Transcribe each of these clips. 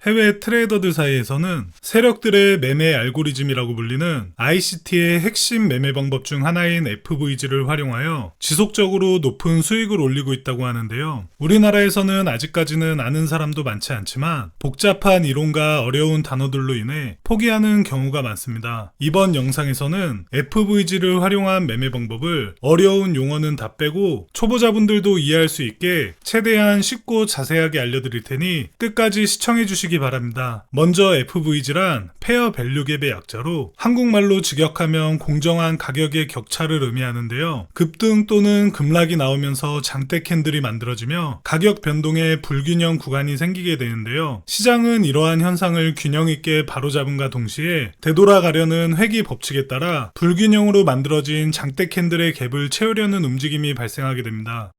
해외 트레이더들 사이에서는 세력들의 매매 알고리즘이라고 불리는 ICT의 핵심 매매 방법 중 하나인 FVG를 활용하여 지속적으로 높은 수익을 올리고 있다고 하는데요. 우리나라에서는 아직까지는 아는 사람도 많지 않지만 복잡한 이론과 어려운 단어들로 인해 포기하는 경우가 많습니다. 이번 영상에서는 FVG를 활용한 매매 방법을 어려운 용어는 다 빼고 초보자분들도 이해할 수 있게 최대한 쉽고 자세하게 알려드릴 테니 끝까지 시청해 주시기 바랍니다. 먼저 FVG란 페어 밸류 갭의 약자로 한국말로 직역하면 공정한 가격의 격차를 의미하는데요. 급등 또는 급락이 나오면서 장대 캔들이 만들어지며 가격 변동에 불균형 구간이 생기게 되는데요. 시장은 이러한 현상을 균형 있게 바로잡음과 동시에 되돌아가려는 회귀 법칙에 따라 불균형으로 만들어진 장대 캔들의 갭을 채우려는 움직임이 발생하게 됩니다.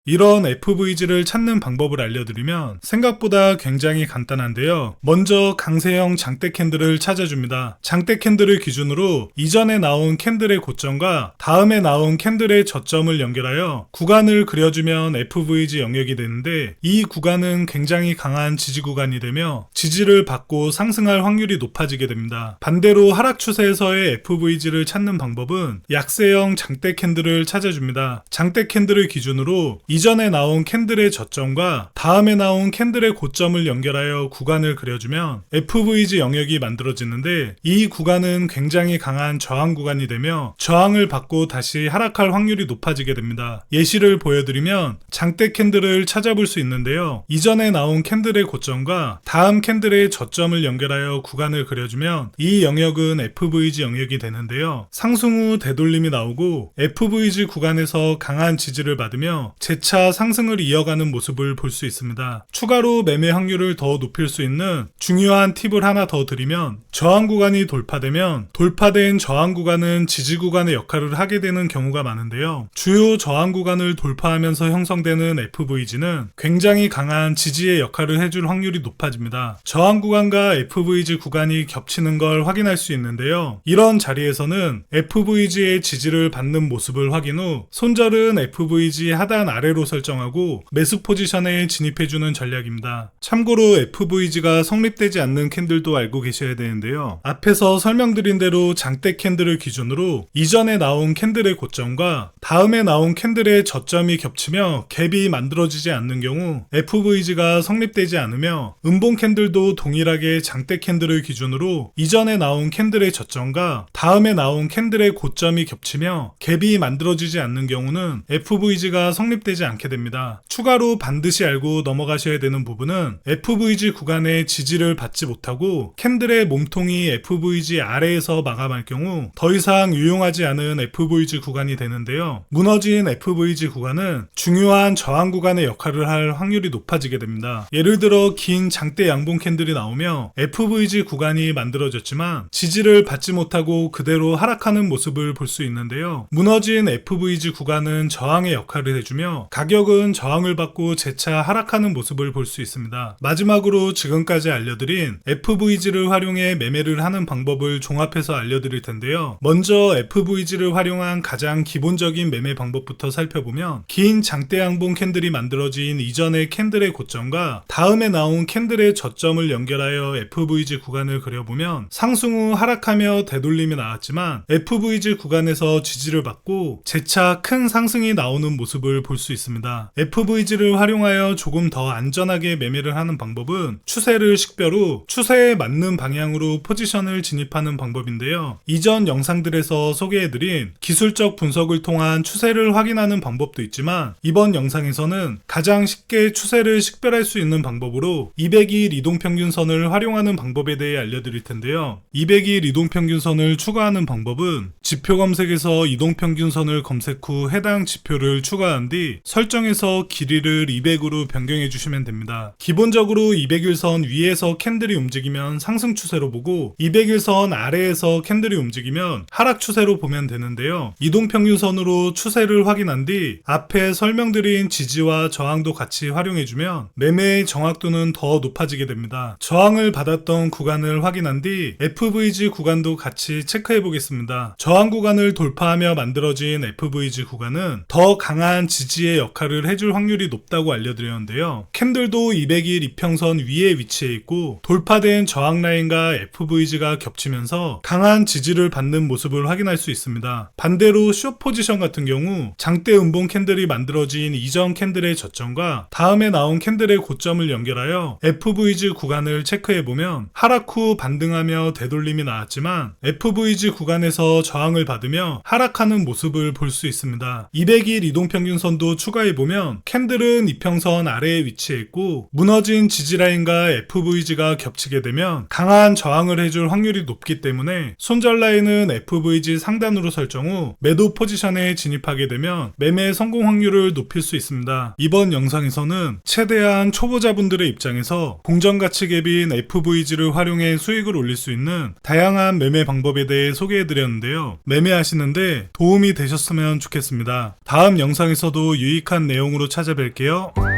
이런 FVG를 찾는 방법을 알려드리면 생각보다 굉장히 간단한데요. 먼저 강세형 장대 캔들을 찾아줍니다. 장대 캔들을 기준으로 이전에 나온 캔들의 고점과 다음에 나온 캔들의 저점을 연결하여 구간을 그려주면 FVG 영역이 되는데, 이 구간은 굉장히 강한 지지 구간이 되며 지지를 받고 상승할 확률이 높아지게 됩니다. 반대로 하락 추세에서의 FVG를 찾는 방법은 약세형 장대 캔들을 찾아줍니다. 장대 캔들을 기준으로 이전에 나온 캔들의 저점과 다음에 나온 캔들의 고점을 연결하여 구간을 그려주면 FVG 영역이 만들어지는데, 이 구간은 굉장히 강한 저항 구간이 되며 저항을 받고 다시 하락할 확률이 높아지게 됩니다. 예시를 보여드리면 장대 캔들을 찾아볼 수 있는데요. 이전에 나온 캔들의 고점과 다음 캔들의 저점을 연결하여 구간을 그려주면 이 영역은 FVG 영역이 되는데요. 상승 후 되돌림이 나오고 FVG 구간에서 강한 지지를 받으며 재차 상승을 이어가는 모습을 볼 수 있습니다. 추가로 매매 확률을 더 높일 수 있는 중요한 팁을 하나 더 드리면, 저항 구간이 돌파되면 돌파된 저항 구간은 지지 구간의 역할을 하게 되는 경우가 많은데요. 주요 저항 구간을 돌파하면서 형성되는 FVG는 굉장히 강한 지지의 역할을 해줄 확률이 높아집니다. 저항 구간과 FVG 구간이 겹치는 걸 확인할 수 있는데요. 이런 자리에서는 FVG의 지지를 받는 모습을 확인 후 손절은 FVG 하단 아래로 설정하고 매수 포지션에 진입해주는 전략입니다. 참고로 FVG가 성립되지 않는 캔들도 알고 계셔야 되는데요. 앞에서 설명드린 대로 장대 캔들을 기준으로 이전에 나온 캔들의 고점과 다음에 나온 캔들의 저점이 겹치며 갭이 만들어지지 않는 경우 FVG가 성립되지 않으며, 음봉 캔들도 동일하게 장대 캔들을 기준으로 이전에 나온 캔들의 저점과 다음에 나온 캔들의 고점이 겹치며 갭이 만들어지지 않는 경우는 FVG가 성립되지 않게 됩니다. 추가로 반드시 알고 넘어가셔야 되는 부분은 FVG 구간에 지지를 받지 못하고 캔들의 몸통이 FVG 아래에서 마감할 경우 더 이상 유용하지 않은 FVG 구간이 되는데요. 무너진 FVG 구간은 중요한 저항 구간의 역할을 할 확률이 높아지게 됩니다. 예를 들어 긴 장대 양봉 캔들이 나오며 FVG 구간이 만들어졌지만 지지를 받지 못하고 그대로 하락하는 모습을 볼 수 있는데요. 무너진 FVG 구간은 저항의 역할을 해주며 가격은 저항을 받고 재차 하락하는 모습을 볼 수 있습니다. 마지막으로 지금까지 알려드린 FVG를 활용해 매매를 하는 방법을 종합해서 알려드릴 텐데요. 먼저 FVG를 활용한 가장 기본적인 매매 방법부터 살펴보면, 긴 장대 양봉 캔들이 만들어진 이전의 캔들의 고점과 다음에 나온 캔들의 저점을 연결하여 FVG 구간을 그려보면 상승 후 하락하며 되돌림이 나왔지만 FVG 구간에서 지지를 받고 재차 큰 상승이 나오는 모습을 볼 수 있습니다. FVG를 활용하여 조금 더 안전하게 매매를 하는 방법은 추세를 식별 후 추세에 맞는 방향으로 포지션을 진입하는 방법인데요. 이전 영상들에서 소개해드린 기술적 분석을 통한 추세를 확인하는 방법도 있지만, 이번 영상에서는 가장 쉽게 추세를 식별할 수 있는 방법으로 200일 이동평균선을 활용하는 방법에 대해 알려드릴 텐데요. 200일 이동평균선을 추가하는 방법은 지표 검색에서 이동평균선을 검색 후 해당 지표를 추가한 뒤 설정에서 길이를 200으로 변경해 주시면 됩니다. 기본적으로 200일선 위에서 캔들이 움직이면 상승 추세로 보고 200일선 아래에서 캔들이 움직이면 하락 추세로 보면 되는데요. 이동평균선으로 추세를 확인한 뒤 앞에 설명드린 지지와 저항도 같이 활용해주면 매매의 정확도는 더 높아지게 됩니다. 저항을 받았던 구간을 확인한 뒤 FVG 구간도 같이 체크해 보겠습니다. 저항 구간을 돌파하며 만들어진 FVG 구간은 더 강한 지지의 매매의 역할을 해줄 확률이 높다고 알려드렸는데요. 캔들도 200일 이평선 위에 위치해 있고 돌파된 저항 라인과 FVG가 겹치면서 강한 지지를 받는 모습을 확인할 수 있습니다. 반대로 숏 포지션 같은 경우 장대 음봉 캔들이 만들어진 이전 캔들의 저점과 다음에 나온 캔들의 고점을 연결하여 FVG 구간을 체크해보면 하락 후 반등하며 되돌림이 나왔지만 FVG 구간에서 저항을 받으며 하락하는 모습을 볼 수 있습니다. 200일 이동평균선도 추가해보면 캔들은 이평선 아래에 위치해 있고 무너진 지지라인과 FVG가 겹치게 되면 강한 저항을 해줄 확률이 높기 때문에 손절 라인은 FVG 상단으로 설정 후 매도 포지션에 진입하게 되면 매매 성공 확률을 높일 수 있습니다. 이번 영상에서는 최대한 초보자분들의 입장에서 공정가치 갭인 FVG를 활용해 수익을 올릴 수 있는 다양한 매매 방법에 대해 소개해드렸는데요. 매매하시는데 도움이 되셨으면 좋겠습니다. 다음 영상에서도 유익한 내용으로 찾아뵐게요.